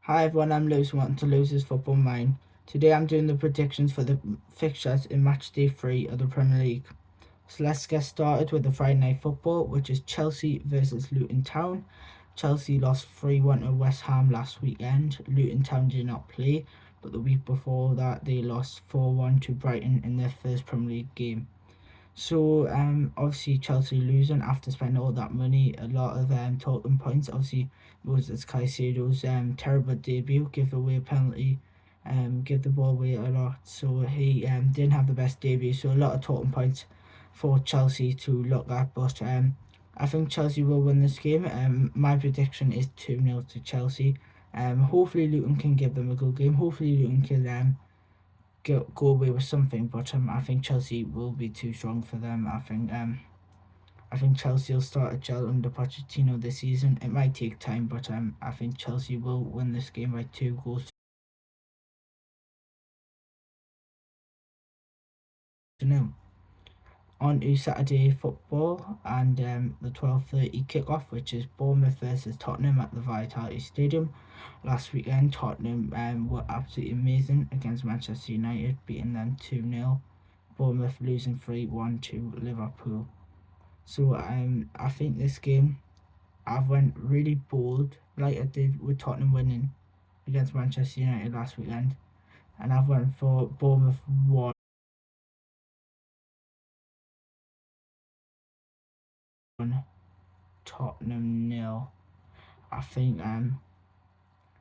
Hi everyone, I'm Lewis, welcome to Lewis's Football Mind. Today I'm doing the predictions for the fixtures in Matchday 3 of the Premier League. So let's get started with the Friday night football, which is Chelsea versus Luton Town. Chelsea lost 3-1 to West Ham last weekend. Luton Town did not play, but the week before that they lost 4-1 to Brighton in their first Premier League game. So obviously Chelsea losing after spending all that money, a lot of talking points. Obviously, Moses Caicedo's terrible debut, give away a penalty, give the ball away a lot. So he didn't have the best debut. So a lot of talking points for Chelsea to look at. But I think Chelsea will win this game. My prediction is 2-0 to Chelsea. Hopefully Luton can give them a good game. Hopefully Luton can go away with something, but I think Chelsea will be too strong for them. I think Chelsea will start a gel under Pochettino this season. It might take time, but I think Chelsea will win this game by 2 goals to 0. On to Saturday football and the 12:30 kickoff, which is Bournemouth versus Tottenham at the Vitality Stadium. Last weekend, Tottenham were absolutely amazing against Manchester United, beating them 2-0. Bournemouth losing 3-1 to Liverpool. So I think this game I've went really bold, like I did with Tottenham winning against Manchester United last weekend, and I've went for Bournemouth 1, Tottenham 0. I think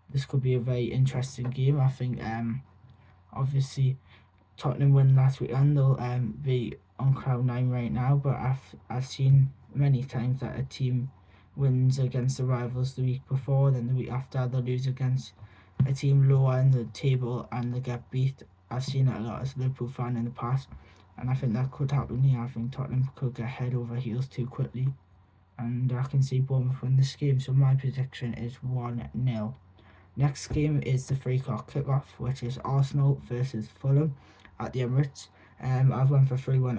this could be a very interesting game. I think obviously Tottenham won last weekend, they'll be on cloud nine right now. But I've seen many times that a team wins against the rivals the week before, then the week after they lose against a team lower in the table and they get beat. I've seen it a lot as a Liverpool fan in the past, and I think that could happen here. I think Tottenham could get head over heels too quickly, and I can see Bournemouth win this game. So my prediction is 1-0. Next game is the 3 o'clock kickoff, which is Arsenal versus Fulham at the Emirates. I've went for 3-1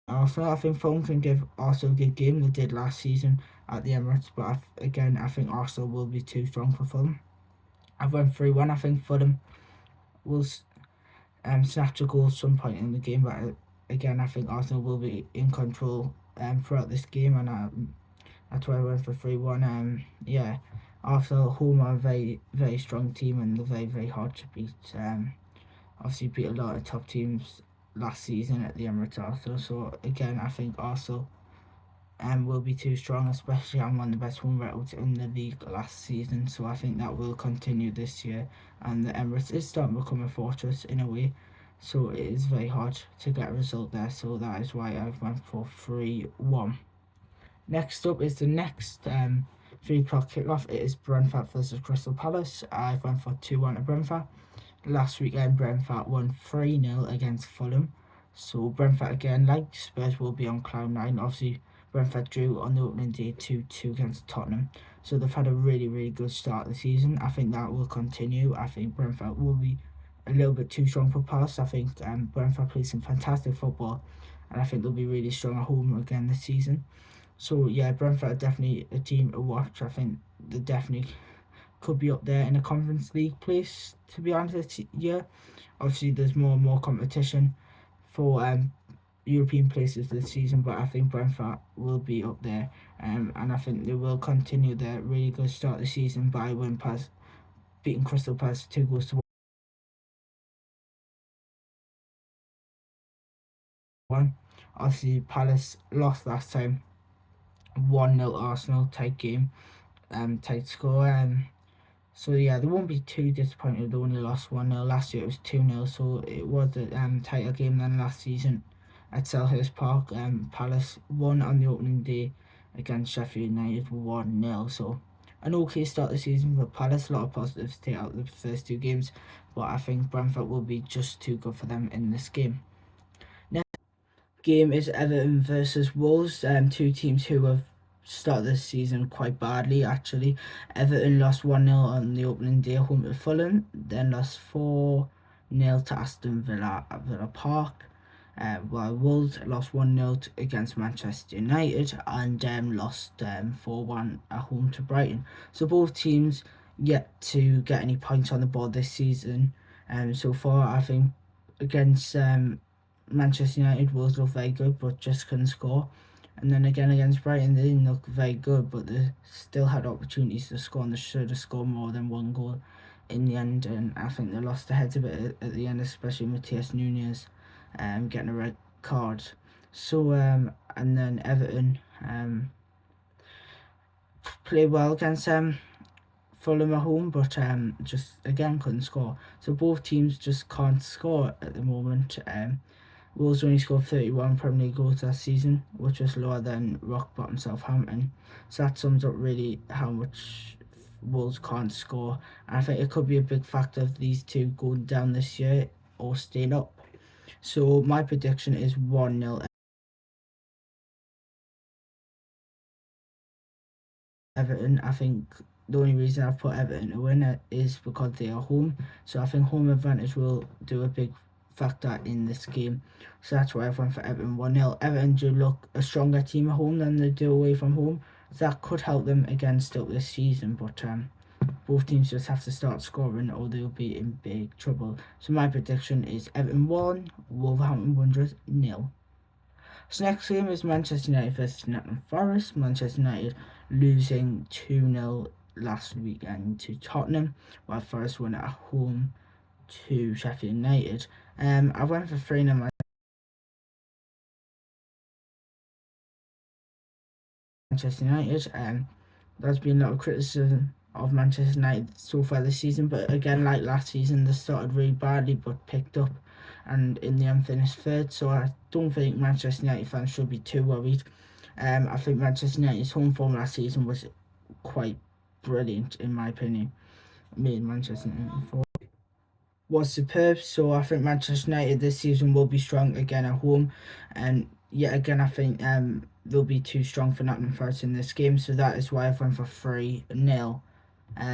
Arsenal. I think Fulham can give Arsenal a good game. They did last season at the Emirates, but again, I think Arsenal will be too strong for Fulham. I've went 3-1. I think Fulham will snatch a goal at some point in the game, but again, I think Arsenal will be in control throughout this game, and that's why I went for 3-1. Yeah, Arsenal home are a very, very strong team, and they're very, very hard to beat. Obviously beat a lot of top teams last season at the Emirates Arsenal. So again, I think Arsenal will be too strong, especially on one of the best home records in the league last season. So I think that will continue this year, and the Emirates is starting to become a fortress in a way. So it is very hard to get a result there. So that is why I've went for 3-1. Next up is the next 3 o'clock kickoff. It is Brentford versus Crystal Palace. I've went for 2-1 to Brentford. Last weekend, Brentford won 3-0 against Fulham. So Brentford again, like Spurs, will be on cloud nine. Obviously, Brentford drew on the opening day 2-2 against Tottenham. So they've had a really, really good start of the season. I think that will continue. I think Brentford will be a little bit too strong for Palace. I think Brentford plays some fantastic football, and I think they'll be really strong at home again this season. So yeah, Brentford are definitely a team to watch. I think they definitely could be up there in a Conference League place, to be honest, this year. Obviously, there's more and more competition for European places this season, but I think Brentford will be up there, and I think they will continue their really good start of the season by beating Crystal Palace 2 goals to 1. Obviously, Palace lost last time, 1-0 Arsenal, tight game, tight score. So yeah, they won't be too disappointed. They only lost 1-0. Last year it was 2-0, so it was a tighter game than last season at Selhurst Park. Palace won on the opening day against Sheffield United 1-0. So an okay start of the season for Palace. A lot of positives to take out the first 2 games, but I think Brentford will be just too good for them in this game. Game is Everton versus Wolves, two teams who have started this season quite badly actually. Everton lost 1-0 on the opening day home to Fulham, then lost 4-0 to Aston Villa at Villa Park. While Wolves lost 1-0 against Manchester United and lost 4-1 at home to Brighton. So both teams yet to get any points on the board this season. So far, I think against Manchester United, Wolves look very good but just couldn't score. And then again against Brighton, they didn't look very good, but they still had opportunities to score, and they should have scored more than one goal in the end. And I think they lost their heads a bit at the end, especially Matthias Nunes getting a red card. So and then Everton played well against Fulham at home, but just again couldn't score. So both teams just can't score at the moment. Wolves only scored 31 Premier League goals last season, which was lower than rock bottom Southampton. So that sums up really how much Wolves can't score. And I think it could be a big factor of these two going down this year or staying up. So my prediction is 1-0 Everton. I think the only reason I've put Everton to win is because they are home. So I think home advantage will do a big factor in this game. So that's why I've went for Everton 1-0. Everton do look a stronger team at home than they do away from home. So that could help them against Stoke this season. But both teams just have to start scoring or they'll be in big trouble. So my prediction is Everton 1, Wolverhampton Wanderers 0. So next game is Manchester United versus Nottingham Forest. Manchester United losing 2-0 last weekend to Tottenham, while Forest won at home to Sheffield United. I went for 3-0 Manchester United. There's been a lot of criticism of Manchester United so far this season, but again, like last season, they started really badly but picked up and in the end finished third. So I don't think Manchester United fans should be too worried. I think Manchester United's home form last season was quite brilliant in my opinion. Made Manchester United form was superb. So I think Manchester United this season will be strong again at home, and yet again I think they'll be too strong for Nottingham Forest in this game. So that is why I've went for 3-0.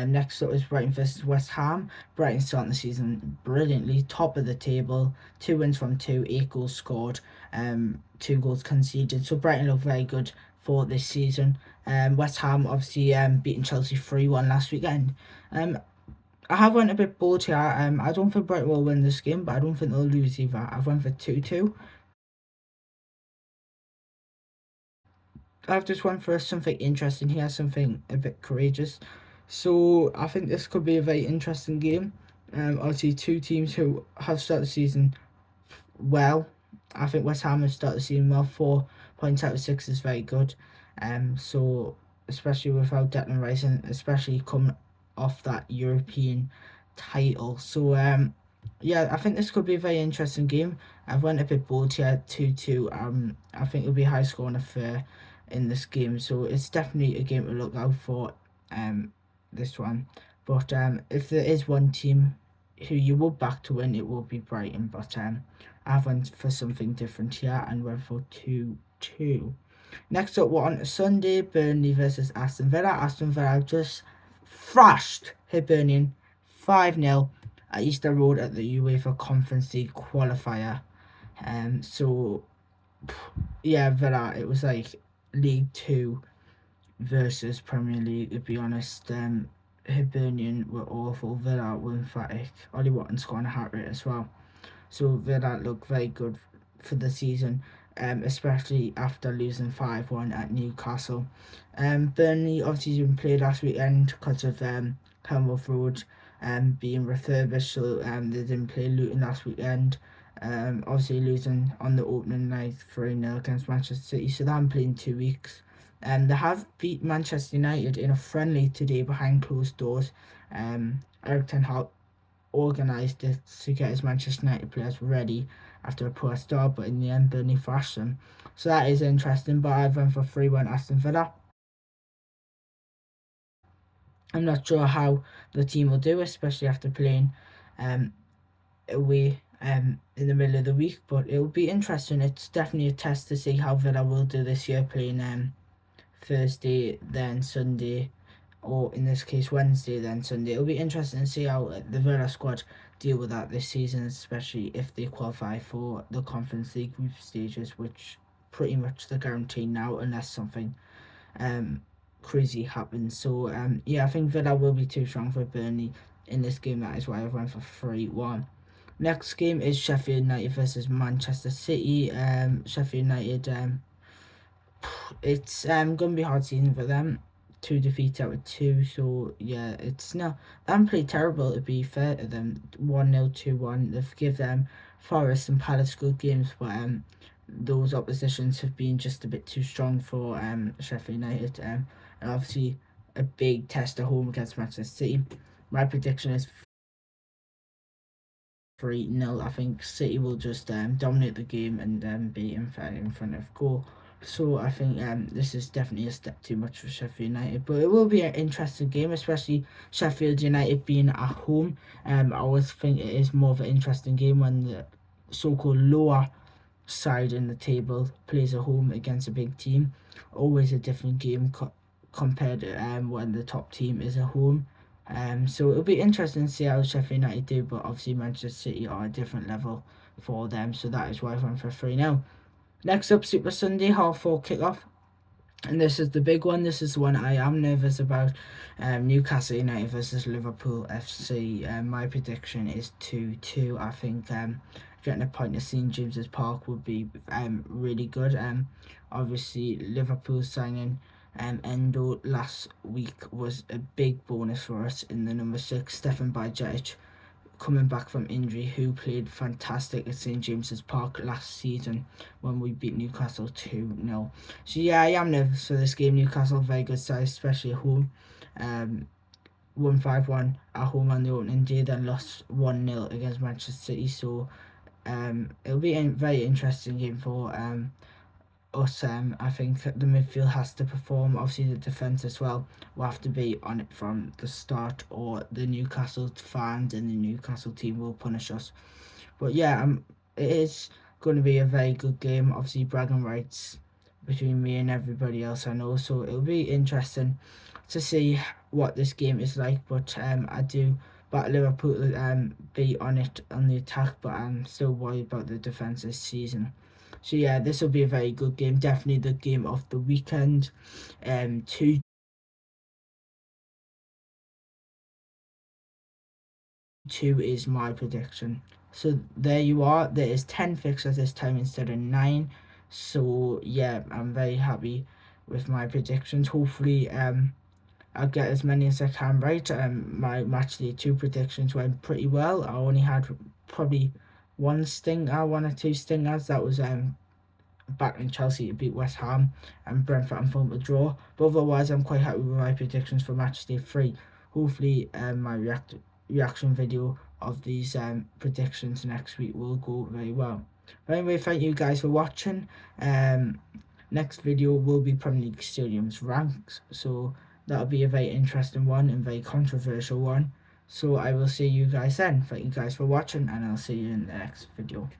Next up is Brighton versus West Ham. Brighton starting the season brilliantly, top of the table, 2 wins from 2, 8 goals scored, 2 goals conceded. So Brighton look very good for this season. West Ham obviously beating Chelsea 3-1 last weekend. I have went a bit bold here. I don't think Brighton will win this game, but I don't think they'll lose either. I've went for 2-2. I've just went for something interesting here, something a bit courageous. So I think this could be a very interesting game. Obviously, two teams who have started the season well. I think West Ham have started the season well. 4 points out of 6 is very good. So especially without Declan Rice, and especially coming off that European title. So yeah, I think this could be a very interesting game. I've went a bit bold here, 2-2. I think it'll be a high scoring affair in this game. So it's definitely a game to look out for. This one, but if there is one team who you would back to win, it will be Brighton. But I went for something different here and went for 2-2. Next up, we're on Sunday, Burnley versus Aston Villa. Aston Villa just thrashed Hibernian 5-0 at Easter Road at the UEFA Conference League qualifier. So yeah, Villa, it was like League 2 versus Premier League, to be honest. Hibernian were awful, Villa were emphatic. Ollie Watkins scoring a hat-trick as well. So Villa look very good for the season, especially after losing 5-1 at Newcastle. Burnley obviously didn't play last weekend because of Kenilworth Road being refurbished, so they didn't play Luton last weekend. Obviously losing on the opening night 3-0 against Manchester City, so they haven't played in 2 weeks. They have beat Manchester United in a friendly today behind closed doors. Eric Ten Hag organised it to get his Manchester United players ready after a poor start, but in the end Burnley thrashed them. So that is interesting, but I've went for 3-1 Aston Villa. I'm not sure how the team will do, especially after playing away in the middle of the week, but it will be interesting. It's definitely a test to see how Villa will do this year, playing Thursday, then Sunday, or in this case Wednesday, then Sunday. It'll be interesting to see how the Villa squad deal with that this season, especially if they qualify for the Conference League group stages, which pretty much they're guaranteed now, unless something um crazy happens. So yeah, I think Villa will be too strong for Burnley in this game. That is why I've went for 3-1. Next game is Sheffield United versus Manchester City. Sheffield United, it's gonna be a hard season for them. 2 defeats out of 2, so yeah, it's not. They haven't played terrible to be fair to them. 1-0, 2-1. They've given them Forest and Palace good games, but those oppositions have been just a bit too strong for Sheffield United. And obviously a big test at home against Manchester City. My prediction is 3-0. I think City will just dominate the game and be in front of goal. So I think this is definitely a step too much for Sheffield United. But it will be an interesting game, especially Sheffield United being at home. I always think it is more of an interesting game when the so-called lower side in the table plays at home against a big team. Always a different game compared to when the top team is at home. So it'll be interesting to see how Sheffield United do, but obviously Manchester City are a different level for them, so that is why I went for 3 now. Next up, Super Sunday, half 4 kickoff. And this is the big one. This is the one I am nervous about. Newcastle United versus Liverpool FC. My prediction is 2-2. I think getting a point at St James's Park would be really good. Obviously, Liverpool signing Endo last week was a big bonus for us in the number 6. Stefan Bajcetic coming back from injury, who played fantastic at St James's Park last season when we beat Newcastle 2-0. So yeah, I am nervous for this game. Newcastle, very good size, especially at home. Won 5-1 at home on the opening day, then lost 1-0 against Manchester City. So it'll be a very interesting game for us. I think the midfield has to perform. Obviously, the defence as well will have to be on it from the start, or the Newcastle fans and the Newcastle team will punish us. But yeah, it is going to be a very good game. Obviously, bragging rights between me and everybody else I know, so it'll be interesting to see what this game is like. But I do back Liverpool be on it on the attack, but I'm still worried about the defence this season. So yeah, this will be a very good game. Definitely the game of the weekend. 2-2 is my prediction. So there you are. There is 10 fixtures this time instead of 9. So yeah, I'm very happy with my predictions. Hopefully I'll get as many as I can right. My Matchday 2 predictions went pretty well. I only had probably one or two stingers. That was back in Chelsea to beat West Ham and Brentford and Fulham to draw. But otherwise, I'm quite happy with my predictions for Matchday 3. Hopefully, my reaction video of these predictions next week will go very well. But anyway, thank you guys for watching. Next video will be Premier League Stadiums ranks, so that'll be a very interesting one and very controversial one. So I will see you guys then. Thank you guys for watching, and I'll see you in the next video.